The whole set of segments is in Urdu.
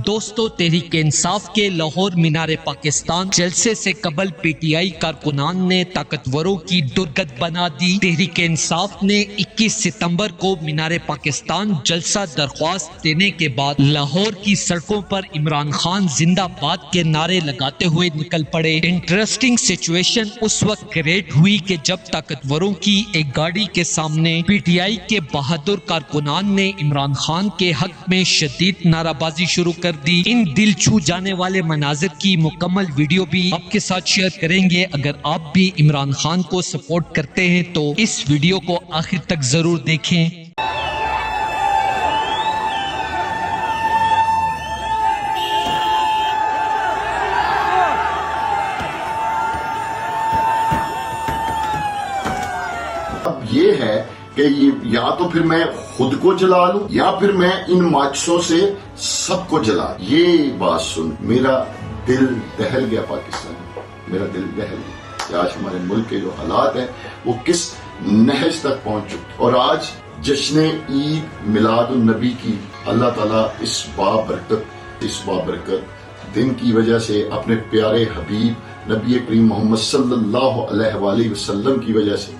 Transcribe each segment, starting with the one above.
دوستو، تحریک انصاف کے لاہور مینار پاکستان جلسے سے قبل پی ٹی آئی کارکنان نے طاقتوروں کی درگت بنا دی۔ تحریک انصاف نے 21 ستمبر کو مینار پاکستان جلسہ درخواست دینے کے بعد لاہور کی سڑکوں پر عمران خان زندہ باد کے نعرے لگاتے ہوئے نکل پڑے۔ انٹرسٹنگ سچویشن اس وقت کریٹ ہوئی کہ جب طاقتوروں کی ایک گاڑی کے سامنے پی ٹی آئی کے بہادر کارکنان نے عمران خان کے حق میں شدید نعرہ بازی شروع کر دی۔ ان دل چھو جانے والے مناظر کی مکمل ویڈیو بھی آپ کے ساتھ شیئر کریں گے۔ اگر آپ بھی عمران خان کو سپورٹ کرتے ہیں تو اس ویڈیو کو آخر تک ضرور دیکھیں۔ اب یہ ہے کہ یا تو پھر میں خود کو جلا لوں یا پھر میں ان ماچسوں سے سب کو جلا۔ یہ بات سن میرا دل دہل گیا، پاکستان میرا دل دہل گیا کہ آج ہمارے ملک کے جو حالات ہیں وہ کس نہج تک پہنچ چکے، اور آج جشن عید میلاد النبی کی اللہ تعالیٰ اس بابرکت دن کی وجہ سے اپنے پیارے حبیب نبی کریم محمد صلی اللہ علیہ وآلہ وسلم کی وجہ سے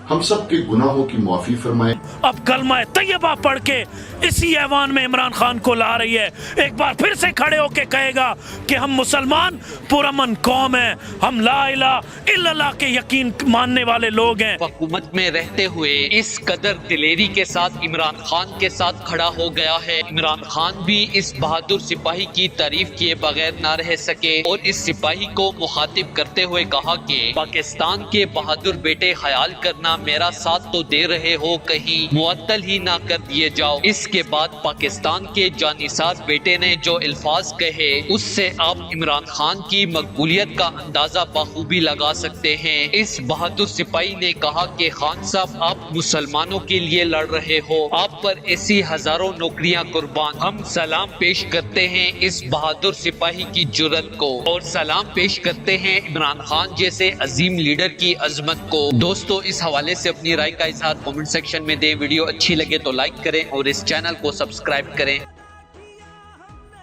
ہم سب کے گناہوں کی معافی فرمائے۔ اب کلمہ طیبہ پڑھ کے اسی ایوان میں عمران خان کو لا رہی ہے، ایک بار پھر سے کھڑے ہو کے کہے گا کہ ہم مسلمان پرامن قوم ہیں، ہم لا الہ الا اللہ کے یقین ماننے والے لوگ ہیں۔ حکومت میں رہتے ہوئے اس قدر دلیری کے ساتھ عمران خان کے ساتھ کھڑا ہو گیا ہے۔ عمران خان بھی اس بہادر سپاہی کی تعریف کیے بغیر نہ رہ سکے اور اس سپاہی کو مخاطب کرتے ہوئے کہا کہ پاکستان کے بہادر بیٹے، خیال کرنا میرا ساتھ تو دے رہے ہو، کہیں معطل ہی نہ کر دیے جاؤ۔ اس کے بعد پاکستان کے جانثار بیٹے نے جو الفاظ کہے اس سے آپ عمران خان کی مقبولیت کا اندازہ بخوبی لگا سکتے ہیں۔ اس بہادر سپاہی نے کہا کہ خان صاحب، آپ مسلمانوں کے لیے لڑ رہے ہو، آپ پر ایسی ہزاروں نوکریاں قربان۔ ہم سلام پیش کرتے ہیں اس بہادر سپاہی کی جرأت کو، اور سلام پیش کرتے ہیں عمران خان جیسے عظیم لیڈر کی عظمت کو۔ دوستو، اس حوالے سے اپنی رائے کا اظہار کمنٹ سیکشن میں دیں۔ ویڈیو اچھی لگے تو لائک کریں اور اس چینل کو سبسکرائب کریں۔